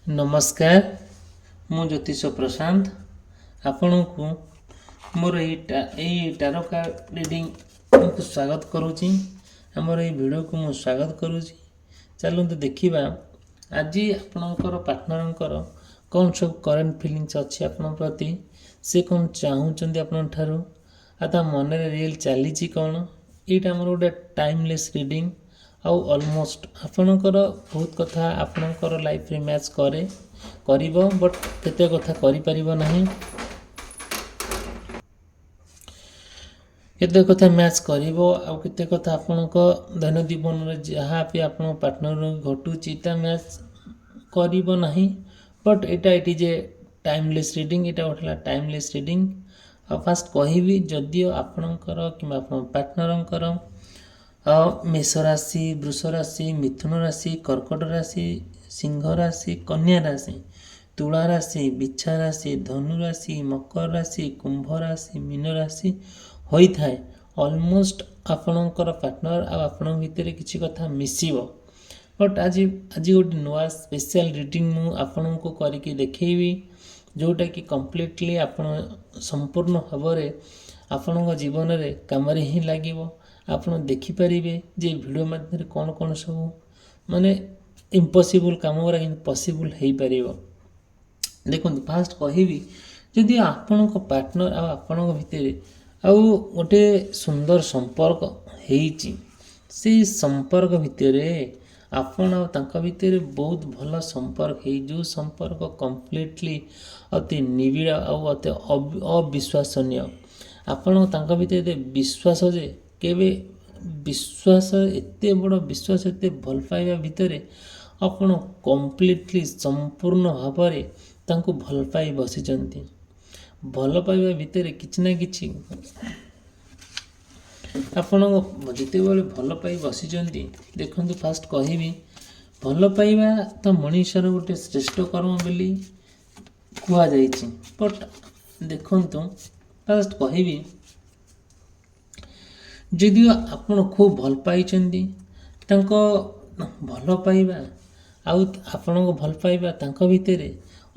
नमस्कार मु ज्योतिष प्रशांत आपण को मोर टारो कार्ड रीडिंग को स्वागत करुच्ची। आमर ये वीडियो को मु स्वागत करुच्ची। चलते देखा आज आपणकर पार्टनर कौन सब करेन्ट फिलिंग्स अच्छी आपण प्रति से कौन चाहूँगी आपठार आ मन रियल चली कौन यहाँ आमर गोटे टाइमलेस रीडिंग आउ ऑलमोस्ट आपणकर बहुत कथा आपणकर लाइफ रे मैच करे करिवो बट केते कथा करि परिबो नाही केते कथा मैच करिवो आ केते कथा आपणक दैनिक जीवन रे जहाँ भी आपण पार्टनर घटुची ता मैच करिवो नाही but Etah it is a timeless reading एटा उठला टाइमलेस रीडिंग। फास्ट कहबी जदियो आपणकर कि आपण पार्टनरकर मेष राशि वृष राशि मिथुन राशि कर्कट राशि सिंह राशि कन्या राशि तुला राशि बिच्छा राशि धनु राशि मकर राशि कुंभ राशि मीन राशि होता है ऑलमोस्ट आपणकर पार्टनर आपण भितर किसी कथा मिसिबो बट आज गोटे नुआ स्पेशल रीडिंग मु आपण को करके देखैबी जोटा कि कंप्लीटली आपण संपूर्ण भाव में आपण जीवन रे काम रे ही लागिवो। आपण देखिपारे जे वीडियो माध्यम कौन कौन सब माने इम्पॉसिबल काम गुरा पॉसिबल हो पार। देखो फास्ट कहबी जदि आपण पार्टनर आपण भितर आउ गोटे सुंदर संपर्क होइची से संपर्क भितर आपण भितर बहुत भल संपर्क है जो संपर्क कंप्लीटली अति निबिड़ अति अविश्वसनीय आपण भितर विश्वास जे केवे विश्वास एते बड़ विश्वास एते भल पाइबा भितर आपण कंप्लीटली संपूर्ण भाव में तांको भल पाई बसिचंती। भल पाइबा भितर किछि ना किछि आपण जिते बड़े भल पाई बसिचंती देखंतु फास्ट कहबी भल पाइबा तो मनुष्यर गोटे श्रेष्ठ कर्म बोली कुआ जाइछि बट देखंतु फास्ट कहबी जदि आपण खूब भल पाई भल पाइबा आपण को भल पाइबा भितर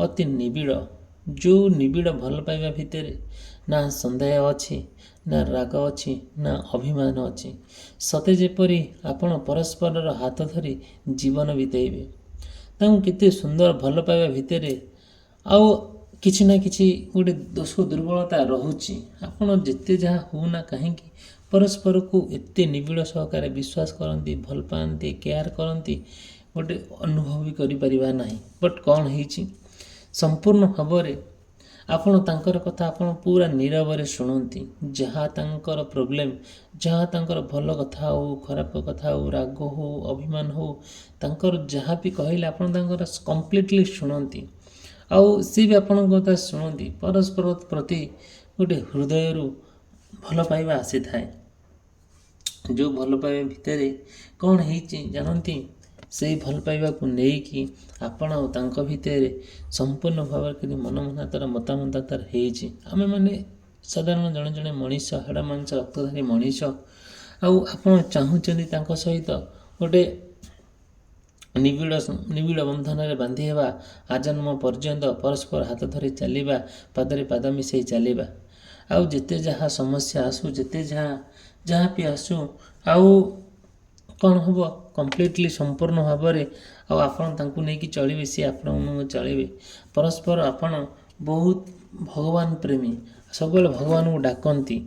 अति निबिड़ जो निबिड़ भल पाइबा भितर ना संदेह अच्छी ना राग अच्छी ना अभिमान अच्छी सते जेपरी आपण परस्पर हाथ धरी जीवन बितेबे केते सुंदर भल पाइबा भितर आउ किछि ना किछि गोटे दोष दुर्बलता रहुची आपण जिते जहाँ होना कहीं परस्पर को एते निबिड़ सहकार विश्वास करती भल पाती केयर करती गोटे अनुभव भी करिपरिबा नाही बट कौन होइछि संपूर्ण भाव में आपण तांकर कथा आपण पूरा नीरव रे सुनती जहाँ तांकर प्रॉब्लम जहाँ तांकर भल कथा हो खराब कथा हो राग हो अभिमान हो तांकर जहाँ भी कहले आपण तांकर कंप्लीटली सुनती आउ सी भी आपण कथा सुनती परस्पर प्रति गोटे हृदय रु भल पाइबा आसी थाए जो भल पाइबा भितर कौन होइछि जानती से भल पाइबा को लेकिन आपण तांको भितर संपूर्ण भाव में मन मनातर मतामतातर होइछि आमे माने साधारण जड़े जड़े मनीष हाड़ मांस रक्तधारी मनीष आपण चाहूँगी तांको सहित गोटे निबिड़ बंधन रे बांधि हेबा आजन्म पर्यंत परस्पर हाथ धरी चलिबा पादरे पाद मिसई चलिबा आउ जेते जहाँ समस्या आसू जेते जहाँ भी आसू आउ कौन हम कंप्लीटली संपूर्ण भाव में आपण तांकु नहीं कि चलिए सी आपण चलिए परस्पर आपण बहुत भगवान प्रेमी सब भगवान को डाकती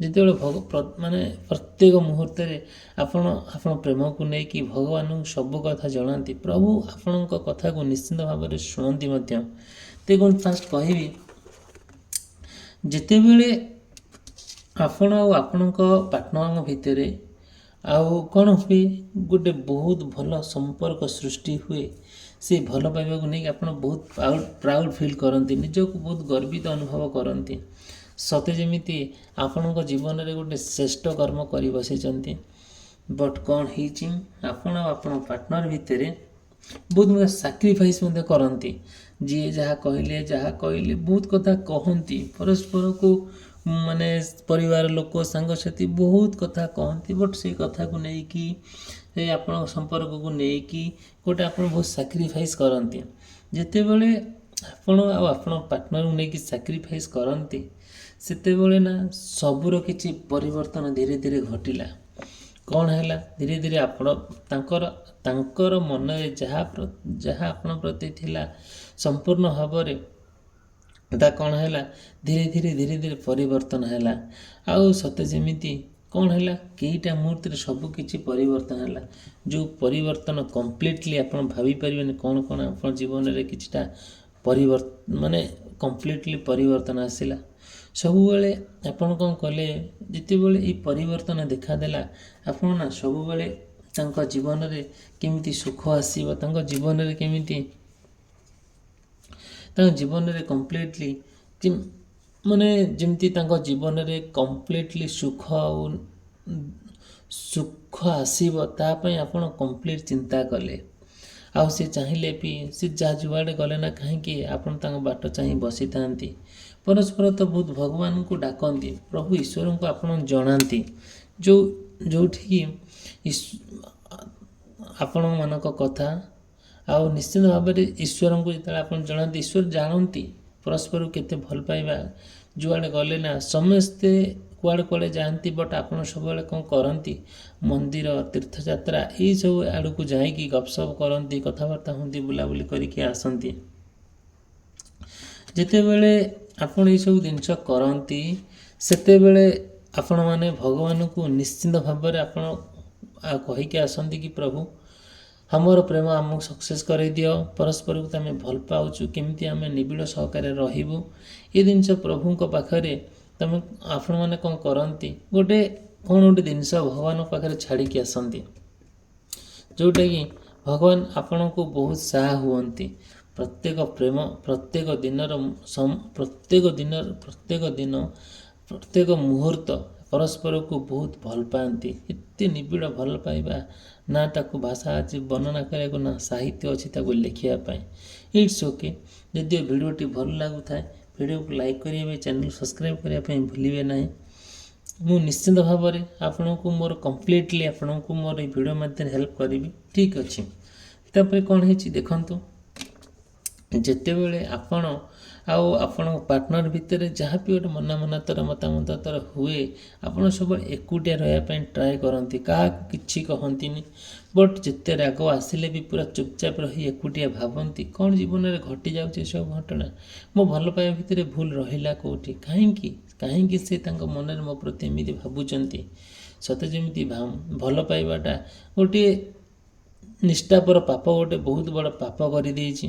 जिते माने प्रत्येक मुहूर्त आपण प्रेम को लेकिन भगवान सब कथा जनाती प्रभु आपण कथा को निश्चिंत भाव में शुणती देखो फास्ट कहबी जिते बेले आपण आपण पार्टनर भितर आउ कौन हुए गोटे बहुत भल संपर्क सृष्टि हुए से भल पाइबा को नहीं आपण बहुत प्राउड फील करती निजक बहुत गर्वित अनुभव करती सते जमीती आपण जीवन में गोटे श्रेष्ठ कर्म कर बसी बट कौन होइछि आपण आपण पार्टनर भितर बहुत सैक्रिफाइस करती जी जहाँ कहले बहुत कथा कहती परस्पर को माने परिवार लोक सांगसाथी बहुत कथा कहती बट से कथा को लेकिन आप संपर्क को लेकिन गोटे आप बहुत सैक्रिफाइस करती ଯେତେବେଳେ ଆପଣ ଆଉ ଆପଣ ପାର୍ଟନରକୁ ନେଇକି ସାକ୍ରିଫାଇସ୍ କରନ୍ତି ସେତେବେଳେ ନା ସବୁର କିଛି ପରିବର୍ତ୍ତନ ଧୀରେ ଧୀରେ ଘଟିଲା। କ'ଣ ହେଲା? ଧୀରେ ଧୀରେ ଆପଣ ତାଙ୍କର ମନରେ ଯାହା ଆପଣ ପ୍ରତି ଥିଲା ସମ୍ପୂର୍ଣ୍ଣ ଭାବରେ ତା କ'ଣ ହେଲା? ଧୀରେ ଧୀରେ ପରିବର୍ତ୍ତନ ହେଲା। ଆଉ ସତେ ଯେମିତି କ'ଣ ହେଲା? କେଇଟା ମୁହୂର୍ତ୍ତରେ ସବୁ କିଛି ପରିବର୍ତ୍ତନ ହେଲା। ଯେଉଁ ପରିବର୍ତ୍ତନ କମ୍ପ୍ଲିଟଲି ଆପଣ ଭାବିପାରିବେନି କ'ଣ ଆପଣ ଜୀବନରେ କିଛିଟା ମାନେ କମ୍ପ୍ଲିଟଲି ପରିବର୍ତ୍ତନ ଆସିଲା। ସବୁବେଳେ ଆପଣ କ'ଣ କଲେ? ଯେତେବେଳେ ଏଇ ପରିବର୍ତ୍ତନ ଦେଖାଦେଲା ଆପଣ ନା ସବୁବେଳେ ତାଙ୍କ ଜୀବନରେ କେମିତି ସୁଖ ଆସିବ, ତାଙ୍କ ଜୀବନରେ କମ୍ପ୍ଲିଟଲି ମାନେ ଯେମିତି ତାଙ୍କ ଜୀବନରେ କମ୍ପ୍ଲିଟଲି ସୁଖ ଆସିବ ତା ପାଇଁ ଆପଣ କମ୍ପ୍ଲିଟ ଚିନ୍ତା କଲେ। ଆଉ ସେ ଚାହିଁଲେ ବି ସେ ଯାହା ଯୁଆଡ଼େ ଗଲେ ନା କାହିଁକି ଆପଣ ତାଙ୍କ ବାଟ ଚାହିଁ ବସିଥାନ୍ତି। ପରସ୍ପର ତ ବହୁତ ଭଗବାନଙ୍କୁ ଡାକନ୍ତି, ପ୍ରଭୁ ଈଶ୍ୱରଙ୍କୁ ଆପଣ ଜଣାନ୍ତି। ଯେଉଁଠିକି ଆପଣମାନଙ୍କ କଥା ଆଉ ନିଶ୍ଚିତ ଭାବରେ ଈଶ୍ୱରଙ୍କୁ ଯେତେବେଳେ ଆପଣ ଜଣାନ୍ତି, ଈଶ୍ୱର ଜାଣନ୍ତି ପରସ୍ପରକୁ କେତେ ଭଲ ପାଇବା। ଯୁଆଡ଼େ ଗଲେ ନା ସମସ୍ତେ କୁଆଡ଼େ ଯାଆନ୍ତି, ବଟ୍ ଆପଣ ସବୁବେଳେ କ'ଣ କରନ୍ତି? ମନ୍ଦିର, ତୀର୍ଥଯାତ୍ରା ଏଇସବୁ ଆଡ଼କୁ ଯାଇକି ଗପସପ କରନ୍ତି, କଥାବାର୍ତ୍ତା ହୁଅନ୍ତି, ବୁଲାବୁଲି କରିକି ଆସନ୍ତି। ଯେତେବେଳେ ଆପଣ ଏଇସବୁ ଜିନିଷ କରନ୍ତି ସେତେବେଳେ ଆପଣମାନେ ଭଗବାନଙ୍କୁ ନିଶ୍ଚିନ୍ତ ଭାବରେ ଆପଣ କହିକି ଆସନ୍ତି କି ପ୍ରଭୁ ଆମର ପ୍ରେମ ଆମକୁ ସକ୍ସେସ୍ କରାଇଦିଅ, ପରସ୍ପରକୁ ତ ଆମେ ଭଲ ପାଉଛୁ, କେମିତି ଆମେ ନିବିଡ଼ ସହକାରେ ରହିବୁ। ଏ ଜିନିଷ ପ୍ରଭୁଙ୍କ ପାଖରେ ଆପଣମାନେ କ'ଣ କରନ୍ତି? କ'ଣ ଗୋଟେ ଜିନିଷ ଭଗବାନଙ୍କ ପାଖରେ ଛାଡ଼ିକି ଆସନ୍ତି, ଯେଉଁଟାକି ଭଗବାନ ଆପଣଙ୍କୁ ବହୁତ ସାହା ହୁଅନ୍ତି। ପ୍ରତ୍ୟେକ ମୁହୂର୍ତ୍ତ ପରସ୍ପରକୁ ବହୁତ ଭଲ ପାଆନ୍ତି। ଏତେ ନିବିଡ଼ ଭଲ ପାଇବା ନା ତାକୁ ଭାଷା ଅଛି ବର୍ଣ୍ଣନା କରିବାକୁ, ନା ସାହିତ୍ୟ ଅଛି ତାକୁ ଲେଖିବା ପାଇଁ। It's okay. ଯଦିଓ ଭିଡ଼ିଓଟି ଭଲ ଲାଗୁଥାଏ ଭିଡ଼ିଓକୁ ଲାଇକ୍ କରିବା ପାଇଁ, ଚ୍ୟାନେଲ୍ ସବସ୍କ୍ରାଇବ୍ କରିବା ପାଇଁ ଭୁଲିବେ ନାହିଁ। ମୁଁ ନିଶ୍ଚିନ୍ତ ଭାବରେ ଆପଣଙ୍କୁ ମୋର ଏଇ ଭିଡ଼ିଓ ମାଧ୍ୟମରେ ହେଲ୍ପ କରିବି। ଠିକ୍ ଅଛି। ତାପରେ କ'ଣ ହେଇଛି ଦେଖନ୍ତୁ, ଯେତେବେଳେ ଆପଣ ଆଉ ଆପଣଙ୍କ ପାର୍ଟନର ଭିତରେ ଯାହା ବି ଗୋଟେ ମତାମତ ହୁଏ, ଆପଣ ସବୁବେଳେ ଏକୁଟିଆ ରହିବା ପାଇଁ ଟ୍ରାଏ କରନ୍ତି, କାହାକୁ କିଛି କହନ୍ତିନି। ବଟ୍ ଯେତେ ରାଗ ଆସିଲେ ବି ପୁରା ଚୁପଚାପ ରହି ଏକୁଟିଆ ଭାବନ୍ତି କ'ଣ ଜୀବନରେ ଘଟିଯାଉଛି ଏସବୁ ଘଟଣା। ମୋ ଭଲ ପାଇବା ଭିତରେ ଭୁଲ ରହିଲା କେଉଁଠି? କାହିଁକି ସେ ତାଙ୍କ ମନରେ ମୋ ପ୍ରତି ଏମିତି ଭାବୁଛନ୍ତି? ସତେ ଯେମିତି ଭଲ ପାଇବାଟା ଗୋଟିଏ ନିଷ୍ଠାପର ପାପ, ଗୋଟେ ବହୁତ ବଡ଼ ପାପ କରିଦେଇଛି।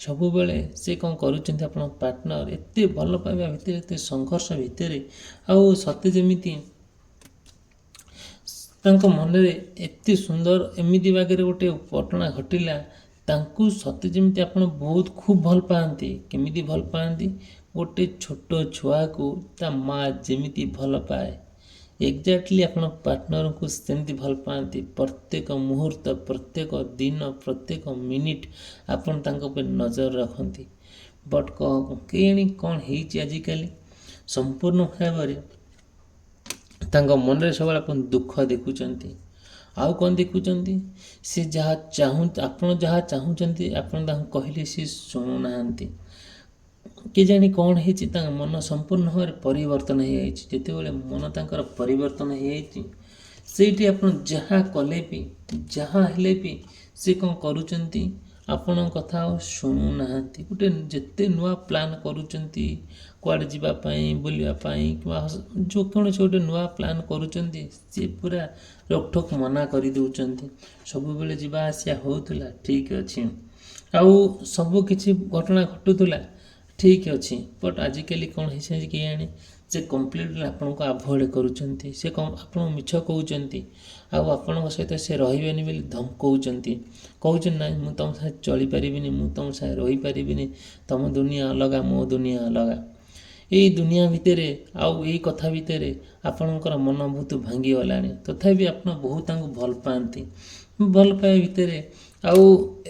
ସବୁବେଳେ ସେ କ'ଣ କରୁଛନ୍ତି? ଆପଣ ପାର୍ଟନର ଏତେ ଭଲ ପାଇବା ଭିତରେ, ଏତେ ସଂଘର୍ଷ ଭିତରେ, ଆଉ ସତେ ଯେମିତି ତାଙ୍କ ମନରେ ଏତେ ସୁନ୍ଦର ଏମିତି ବାଗରେ ଗୋଟେ ଘଟଣା ଘଟିଲା, ତାଙ୍କୁ ସତେ ଯେମିତି ଆପଣ ବହୁତ ଖୁବ୍ ଭଲ ପାଆନ୍ତି। କେମିତି ଭଲ ପାଆନ୍ତି? ଗୋଟେ ଛୋଟ ଛୁଆକୁ ତା ମା ଯେମିତି ଭଲ ପାଏ, ଏକ୍ଜାକ୍ଟଲି ଆପଣ ପାର୍ଟନରଙ୍କୁ ସେମିତି ଭଲ ପାଆନ୍ତି। ପ୍ରତ୍ୟେକ ମୁହୂର୍ତ୍ତ, ପ୍ରତ୍ୟେକ ଦିନ, ପ୍ରତ୍ୟେକ ମିନିଟ୍ ଆପଣ ତାଙ୍କ ଉପରେ ନଜର ରଖନ୍ତି। ବଟ୍ କେଜାଣି କ'ଣ ହେଇଛି ଆଜିକାଲି ସମ୍ପୂର୍ଣ୍ଣ ଭାବରେ ତାଙ୍କ ମନରେ ସବୁବେଳେ ଆପଣ ଦୁଃଖ ଦେଖୁଛନ୍ତି। ଆଉ କ'ଣ ଦେଖୁଛନ୍ତି? ଆପଣ ଯାହା ଚାହୁଁଛନ୍ତି ଆପଣ ତାଙ୍କୁ କହିଲେ ସେ ଶୁଣୁନାହାନ୍ତି। କେଜାଣି କ'ଣ ହେଇଛି? ତାଙ୍କ ମନ ସମ୍ପୂର୍ଣ୍ଣ ଭାବରେ ପରିବର୍ତ୍ତନ ହୋଇଯାଇଛି। ଯେତେବେଳେ ମନ ତାଙ୍କର ପରିବର୍ତ୍ତନ ହୋଇଯାଇଛି, ସେଇଠି ଆପଣ ଯାହା କଲେ ବି, ଯାହା ହେଲେ ବି ସେ କ'ଣ କରୁଛନ୍ତି? ଆପଣଙ୍କ କଥା ଆଉ ଶୁଣୁନାହାନ୍ତି। ଯେତେ ନୂଆ ପ୍ଲାନ୍ କରୁଛନ୍ତି, କୁଆଡ଼େ ଯିବା ପାଇଁ, ବୁଲିବା ପାଇଁ, କିମ୍ବା ଯେକୌଣସି ଗୋଟେ ନୂଆ ପ୍ଲାନ୍ କରୁଛନ୍ତି, ସେ ପୁରା ରୋକଠୋକ ମନା କରିଦେଉଛନ୍ତି। ସବୁବେଳେ ଯିବା ଆସିବା ହେଉଥିଲା, ଠିକ୍ ଅଛି, ଆଉ ସବୁ କିଛି ଘଟଣା ଘଟୁଥିଲା, ଠିକ୍ ଅଛି। ବଟ୍ ଆଜିକାଲି କ'ଣ ହେଇଛି କେଜାଣି ସେ କମ୍ପ୍ଲିଟଲି ଆପଣଙ୍କୁ ଆଭଏଡ଼ କରୁଛନ୍ତି। ସେ ଆପଣଙ୍କୁ ମିଛ କହୁଛନ୍ତି, ଆଉ ଆପଣଙ୍କ ସହିତ ସେ ରହିବେନି ବୋଲି ଧମକଉଛନ୍ତି। କହୁଛନ୍ତି ନାହିଁ ମୁଁ ତୁମ ସାଙ୍ଗେ ଚଳିପାରିବିନି, ମୁଁ ତୁମ ସାଙ୍ଗେ ରହିପାରିବିନି, ତୁମ ଦୁନିଆ ଅଲଗା, ମୋ ଦୁନିଆ ଅଲଗା। ଏଇ ଦୁନିଆ ଭିତରେ ଆଉ ଏଇ କଥା ଭିତରେ ଆପଣଙ୍କର ମନ ବହୁତ ଭାଙ୍ଗିଗଲାଣି। ତଥାପି ଆପଣ ବହୁତ ତାଙ୍କୁ ଭଲ ପାଆନ୍ତି। ଭଲ ପାଇବା ଭିତରେ, ଆଉ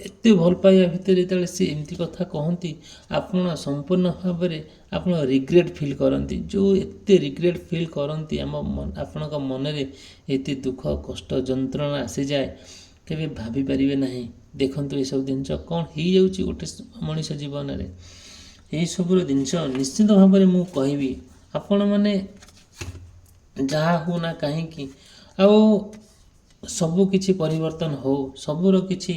ଏତେ ଭଲ ପାଇବା ଭିତରେ ଯେତେବେଳେ ସେ ଏମିତି କଥା କହନ୍ତି, ଆପଣ ସମ୍ପୂର୍ଣ୍ଣ ଭାବରେ ଆପଣ ରିଗ୍ରେଟ୍ ଫିଲ୍ କରନ୍ତି। ଯେଉଁ ଏତେ ରିଗ୍ରେଟ୍ ଫିଲ୍ କରନ୍ତି, ଆପଣଙ୍କ ମନରେ ଏତେ ଦୁଃଖ, କଷ୍ଟ, ଯନ୍ତ୍ରଣା ଆସିଯାଏ, କେବେ ଭାବିପାରିବେ ନାହିଁ ଦେଖନ୍ତୁ ଏସବୁ ଜିନିଷ କ'ଣ ହେଇଯାଉଛି ଗୋଟେ ମଣିଷ ଜୀବନରେ। ଏହିସବୁର ଜିନିଷ ନିଶ୍ଚିତ ଭାବରେ ମୁଁ କହିବି ଆପଣମାନେ ଯାହା ହଉ ନା କାହିଁକି ଆଉ ସବୁ କିଛି ପରିବର୍ତ୍ତନ ହଉ, ସବୁର କିଛି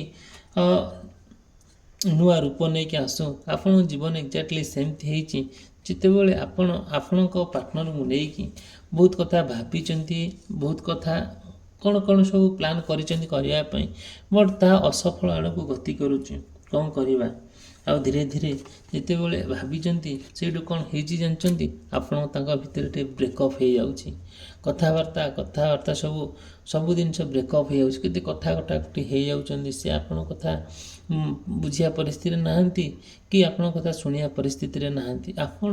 ନୂଆ ରୂପ ନେଇକି ଆସୁ। ଆପଣଙ୍କ ଜୀବନ ଏକ୍ଜାକ୍ଟଲି ସେମିତି ହେଇଛି ଯେତେବେଳେ ଆପଣ ଆପଣଙ୍କ ପାର୍ଟନରକୁ ନେଇକି ବହୁତ କଥା ଭାବିଛନ୍ତି, ବହୁତ କଥା କ'ଣ କ'ଣ ସବୁ ପ୍ଲାନ୍ କରିଛନ୍ତି କରିବା ପାଇଁ, ବଟ୍ ତାହା ଅସଫଳ ଆଡ଼କୁ ଗତି କରୁଛି। କ'ଣ କରିବା? ଆଉ ଧୀରେ ଧୀରେ ଯେତେବେଳେ ଭାବିଛନ୍ତି ସେଇଠୁ କ'ଣ ହେଇଛି ଜାଣିଛନ୍ତି, ଆପଣ ତାଙ୍କ ଭିତରେ ଟିକେ ବ୍ରେକଅପ୍ ହେଇଯାଉଛି। କଥାବାର୍ତ୍ତା ସବୁ ଜିନିଷ ବ୍ରେକଅପ୍ ହେଇଯାଉଛି। କେତେ କଟାକଟି ହେଇଯାଉଛନ୍ତି। ସେ ଆପଣଙ୍କ କଥା ବୁଝିବା ପରିସ୍ଥିତିରେ ନାହାନ୍ତି କି ଆପଣଙ୍କ କଥା ଶୁଣିବା ପରିସ୍ଥିତିରେ ନାହାନ୍ତି। ଆପଣ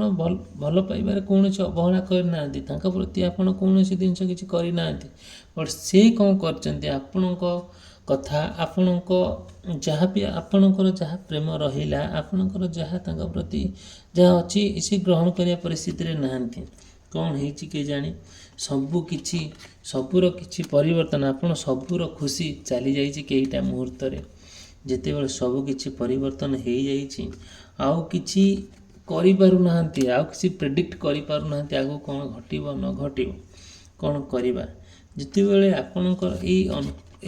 ଭଲ ପାଇବାରେ କୌଣସି ଅବହେଳା କରିନାହାନ୍ତି, ତାଙ୍କ ପ୍ରତି ଆପଣ କୌଣସି ଜିନିଷ କିଛି କରିନାହାନ୍ତି, ବଟ୍ ସେ କ'ଣ କରିଛନ୍ତି ଆପଣଙ୍କ କଥା, ଆପଣଙ୍କ ଆପଣଙ୍କର ଯାହା ପ୍ରେମ ରହିଲା, ଆପଣଙ୍କର ଯାହା ତାଙ୍କ ପ୍ରତି ଯାହା ଅଛି ସେ ଗ୍ରହଣ କରିବା ପରିସ୍ଥିତିରେ ନାହାନ୍ତି। କ'ଣ ହେଇଛି କେଜାଣି, ସବୁର କିଛି ପରିବର୍ତ୍ତନ, ଆପଣ ସବୁର ଖୁସି ଚାଲିଯାଇଛି କେଇଟା ମୁହୂର୍ତ୍ତରେ। ଯେତେବେଳେ ସବୁ କିଛି ପରିବର୍ତ୍ତନ ହେଇଯାଇଛି ଆଉ କିଛି କରିପାରୁନାହାନ୍ତି, ଆଉ କିଛି ପ୍ରେଡ଼ିକ୍ଟ କରିପାରୁନାହାନ୍ତି ଆଗକୁ କ'ଣ ଘଟିବ ନ ଘଟିବ, କ'ଣ କରିବା। ଯେତେବେଳେ ଆପଣଙ୍କର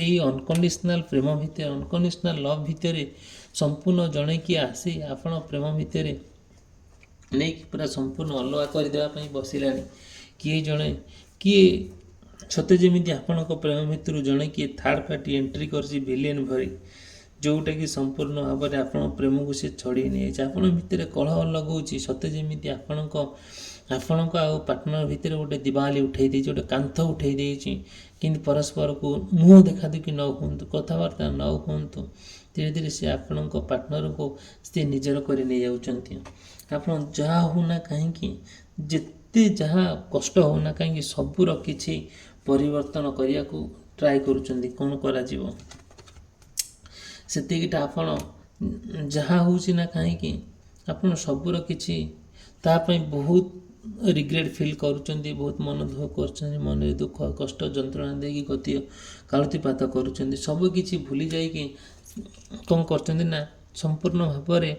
ଏଇ ଅନକଣ୍ଡିସନାଲ୍ ପ୍ରେମ ଭିତରେ, ଅନକଣ୍ଡିସନାଲ୍ ଲଭ୍ ଭିତରେ ସମ୍ପୂର୍ଣ୍ଣ ଜଣେ କିଏ ଆସି ଆପଣ ପ୍ରେମ ଭିତରେ ନେଇକି ପୁରା ସମ୍ପୂର୍ଣ୍ଣ ଅଲଗା କରିଦେବା ପାଇଁ ବସିଲାଣି, କିଏ ସତେ ଯେମିତି ଆପଣଙ୍କ ପ୍ରେମ ଭିତରୁ ଜଣେ କିଏ ଥାର୍ଡ଼ ପାର୍ଟି ଏଣ୍ଟ୍ରି କରିଛି ଭିଲିଆନ୍ ଭଳି, ଯେଉଁଟାକି ସମ୍ପୂର୍ଣ୍ଣ ଭାବରେ ଆପଣଙ୍କ ପ୍ରେମକୁ ସେ ଛଡ଼େଇ ନେଇଯାଇଛି। ଆପଣଙ୍କ ଭିତରେ କଳହ ଲଗାଉଛି, ସତେ ଯେମିତି ଆପଣଙ୍କ ଆଉ ପାର୍ଟନର ଭିତରେ ଗୋଟେ ଦିବାଲି ଉଠେଇ ଦେଇଛି, ଗୋଟେ କାନ୍ଥ ଉଠେଇ ଦେଇଛି। କିନ୍ତୁ ପରସ୍ପରକୁ ମୁହଁ ଦେଖାଦେଖି ନ ହୁଅନ୍ତୁ, କଥାବାର୍ତ୍ତା ନ ହୁଅନ୍ତୁ, ଧୀରେ ଧୀରେ ସେ ଆପଣଙ୍କ ପାର୍ଟନରକୁ ସେ ନିଜର କରି ନେଇଯାଉଛନ୍ତି। ଆପଣ ଯାହା ହଉନା କାହିଁକି, ଯେତେ ଯାହା କଷ୍ଟ ହଉନା କାହିଁକି, ସବୁର କିଛି ପରିବର୍ତ୍ତନ କରିବାକୁ ଟ୍ରାଏ କରୁଛନ୍ତି। କ'ଣ କରାଯିବ? ସେତିକିଟା ଆପଣ ଯାହା ହେଉଛି ନା କାହିଁକି ଆପଣ ସବୁର କିଛି ତା ପାଇଁ ବହୁତ ରିଗ୍ରେଟ୍ ଫିଲ୍ କରୁଛନ୍ତି, ବହୁତ ମନ ଦୁଃଖ କରୁଛନ୍ତି, ମନରେ ଦୁଃଖ କଷ୍ଟ ଯନ୍ତ୍ରଣା ଦେଇକି କାଳତିପାତ କରୁଛନ୍ତି। ସବୁ କିଛି ଭୁଲି ଯାଇକି କ'ଣ କରୁଛନ୍ତି ନା ସମ୍ପୂର୍ଣ୍ଣ ଭାବରେ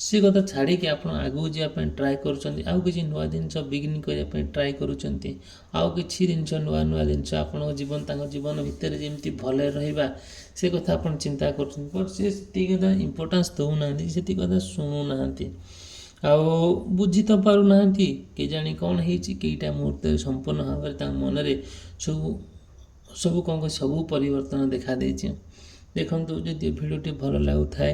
ସେ କଥା ଛାଡ଼ିକି ଆପଣ ଆଗକୁ ଯିବା ପାଇଁ ଟ୍ରାଏ କରୁଛନ୍ତି। ଆଉ କିଛି ନୂଆ ଜିନିଷ ବିଗିନିଂ କରିବା ପାଇଁ ଟ୍ରାଏ କରୁଛନ୍ତି। ଆଉ କିଛି ଜିନିଷ ନୂଆ ଜିନିଷ ଆପଣଙ୍କ ତାଙ୍କ ଜୀବନ ଭିତରେ ଯେମିତି ଭଲରେ ରହିବା ସେ କଥା ଆପଣ ଚିନ୍ତା କରୁଛନ୍ତି, ବଟ୍ ସେ ସେତିକି କଥା ଇମ୍ପୋର୍ଟାନ୍ସ ଦେଉନାହାନ୍ତି, ସେତିକି କଥା ଶୁଣୁନାହାନ୍ତି, ଆଉ ବୁଝି ତ ପାରୁନାହାନ୍ତି। କେଜାଣି କ'ଣ ହେଇଛି, କେଇଟା ମୁହୂର୍ତ୍ତରେ ସମ୍ପୂର୍ଣ୍ଣ ଭାବରେ ତାଙ୍କ ମନରେ ସବୁ ପରିବର୍ତ୍ତନ ଦେଖାଦେଇଛି। ଦେଖନ୍ତୁ, ଯଦି ଭିଡ଼ିଓଟି ଭଲ ଲାଗୁଥାଏ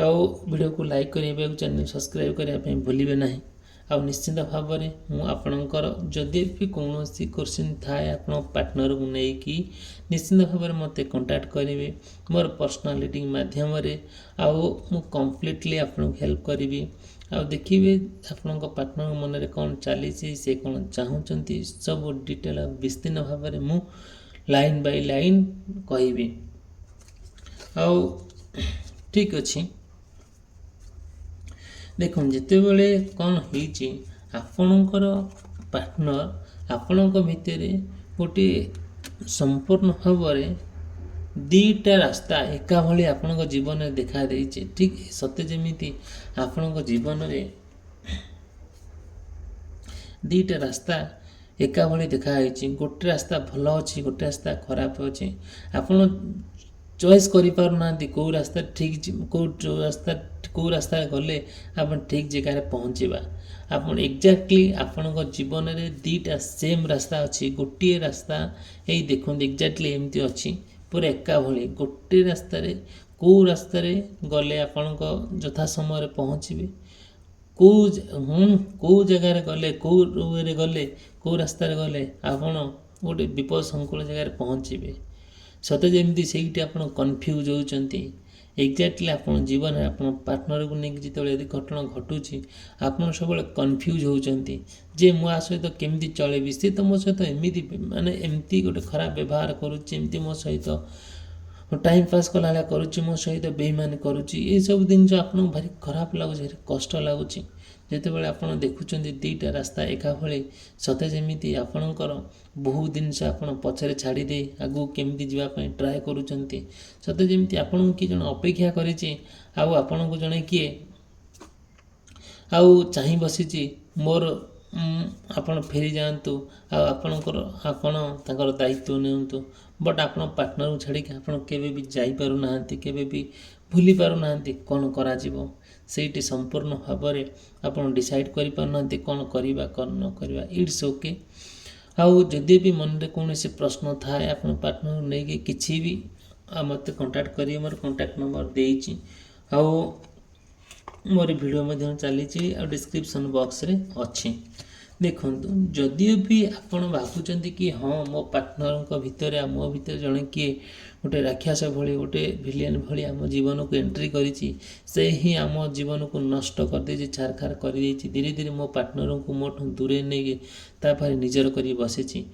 ଆଉ ଭିଡ଼ିଓକୁ ଲାଇକ୍ କରିବା, ଚ୍ୟାନେଲ୍ ସବସ୍କ୍ରାଇବ୍ କରିବା ପାଇଁ ଭୁଲିବେ ନାହିଁ। ଆଉ ନିଶ୍ଚିତ ଭାବରେ ମୁଁ ଆପଣଙ୍କର ଯଦି ବି କୌଣସି କୋଶ୍ଚିନ୍ ଥାଏ ଆପଣଙ୍କ ପାର୍ଟନରକୁ ନେଇକି, ନିଶ୍ଚିତ ଭାବରେ ମୋତେ କଣ୍ଟାକ୍ଟ କରିବେ ମୋର ପର୍ସନାଲିଟି ମାଧ୍ୟମରେ। ଆଉ ମୁଁ କମ୍ପ୍ଲିଟଲି ଆପଣଙ୍କୁ ହେଲ୍ପ କରିବି। ଆଉ ଦେଖିବେ ଆପଣଙ୍କ ପାର୍ଟନରଙ୍କ ମନରେ କ'ଣ ଚାଲିଛି, ସେ କ'ଣ ଚାହୁଁଛନ୍ତି, ସବୁ ଡିଟେଲ୍ ଆଉ ବିସ୍ତୀର୍ଣ୍ଣ ଭାବରେ ମୁଁ ଲାଇନ୍ ବାଇ ଲାଇନ୍ କହିବି। ଆଉ ଠିକ୍ ଅଛି, ଦେଖନ୍ତୁ ଯେତେବେଳେ କ'ଣ ହେଇଛି, ଆପଣଙ୍କର ପାର୍ଟନର ଆପଣଙ୍କ ଭିତରେ ଗୋଟିଏ ସମ୍ପୂର୍ଣ୍ଣ ଭାବରେ ଦୁଇଟା ରାସ୍ତା ଏକା ଭଳି ଆପଣଙ୍କ ଜୀବନରେ ଦେଖାଦେଇଛି। ଠିକ୍ ସତେ ଯେମିତି ଆପଣଙ୍କ ଜୀବନରେ ଦୁଇଟା ରାସ୍ତା ଏକା ଭଳି ଦେଖାହେଇଛି। ଗୋଟେ ରାସ୍ତା ଭଲ ଅଛି, ଗୋଟେ ରାସ୍ତା ଖରାପ ଅଛି। ଆପଣ ଚଏସ୍ କରିପାରୁନାହାନ୍ତି କେଉଁ ରାସ୍ତା ଠିକ୍, କେଉଁ ରାସ୍ତାରେ ଗଲେ ଆପଣ ଠିକ୍ ଜାଗାରେ ପହଞ୍ଚିବା। ଆପଣ ଏକ୍ଜାକ୍ଟଲି ଆପଣଙ୍କ ଜୀବନରେ ଦୁଇଟା ସେମ୍ ରାସ୍ତା ଅଛି। ଗୋଟିଏ ରାସ୍ତା ଏଇ ଦେଖନ୍ତୁ ଏକ୍ଜାକ୍ଟଲି ଏମିତି ଅଛି, ପୁରା ଏକା ଭଳି। ଗୋଟେ ରାସ୍ତାରେ କେଉଁ ରାସ୍ତାରେ ଗଲେ ଆପଣଙ୍କ ଯଥା ସମୟରେ ପହଞ୍ଚିବେ, କେଉଁ ଜାଗାରେ ଗଲେ, କେଉଁ ରାସ୍ତାରେ ଗଲେ ଆପଣ ଗୋଟେ ବିପଦ ସଂକୁଳ ଜାଗାରେ ପହଞ୍ଚିବେ। ସତେ ଯେମିତି ସେଇଠି ଆପଣ କନଫ୍ୟୁଜ୍ ହେଉଛନ୍ତି। ଏକ୍ଜାକ୍ଟଲି ଆପଣ ଜୀବନରେ ଆପଣ ପାର୍ଟନରକୁ ନେଇକି ଯେତେବେଳେ ଯଦି ଘଟଣା ଘଟୁଛି, ଆପଣ ସବୁବେଳେ କନଫ୍ୟୁଜ୍ ହେଉଛନ୍ତି ଯେ ମୁଁ ଆ ସହିତ କେମିତି ଚଳେଇବି। ସେ ତ ମୋ ସହିତ ଏମିତି ଗୋଟେ ଖରାପ ବ୍ୟବହାର କରୁଛି, ଏମିତି ମୋ ସହିତ टाइम पास कला भलिया करुच्ची मो सहित बेईमानी करुच्ची ये सब जिनिस आपको भारी खराब लगुच भारी कष्ट लगुच जितेबाला आप देखुं दुईटा रास्ता एका भली सते जमी आपणकर बहुत जिनस आप पछरे छाड़दे आगू केमी जावाई ट्राए करुँच सते जमी आपन किए जन अपेक्षा करण को जड़े किए आउ चाह बसी मोर आपण फेरी जातु आपणकर आपण दायित्व नियंतु बट आप पार्टनर को छाड़ी आपड़ भी जापार ना के भूली पार ना कौन करा से संपूर्ण भाव में आप डिसाइड कर कौन करवा कौन न करवा इट्स ओके। आउ जदि भी मन में कौन से प्रश्न थाए आप पार्टनर नहीं कि भी मत कंटाक्ट करेंगे मोर कंटाक्ट नंबर देती आउ मोर वीडियो चली डिस्क्रिप्शन बॉक्स रे अच्छी देखु जदियो भी आपण भावुं कि हाँ मो पार्टनर भितर मो भितर जड़े किए गोटे राक्षस भली गोटे विलियन भली आम जीवन को एंट्री करी से ही आम जीवन को नष्ट करदे छारखार कर धीरे धीरे मो पार्टनर को मोठू दूरे नहीं तापर निजर कर बसी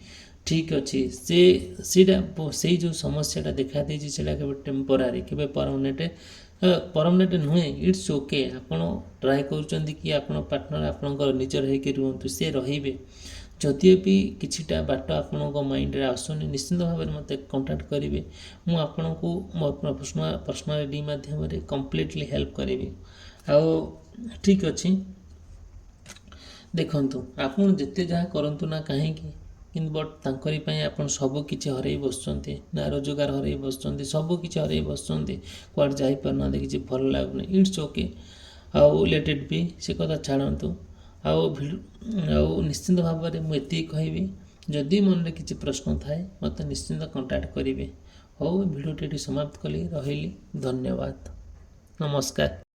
ठीक अच्छे से जो समस्याटा देखा देती से टेम्पोरारी के परमानेंट नुहे इट्स ओके आपण ट्राए कर कि आप पार्टनर आपणकर निजर होकर रुहतु सी रे जदि भी किछिटा बाट आपण माइंड रे आसुनी निश्चिंत भाव में मत कंटाक्ट करेंगे मुझे आपन को मो पर्सनालिटी माध्यम कम्प्लीटली हेल्प करी आउ ठीक अच्छे देखु आप जिते जहाँ करूँ ना कहीं बट तांकरी पई आपण सब किछि हरई बसचंती ना रोजगार हरई बसचंती सब किछि हरई बसचंती कुआड जाई पर ना देखि भल लागुनी इट्स ओके आउ लेट इट बी से कथा छाड़तु आउ निश्चिंत भाव में मुझे कहबी जदि मन में किसी प्रश्न थाए मत निश्चिंत कंटाक्ट करेंगे। हौ भिडियोटी समाप्त कली रही धन्यवाद नमस्कार।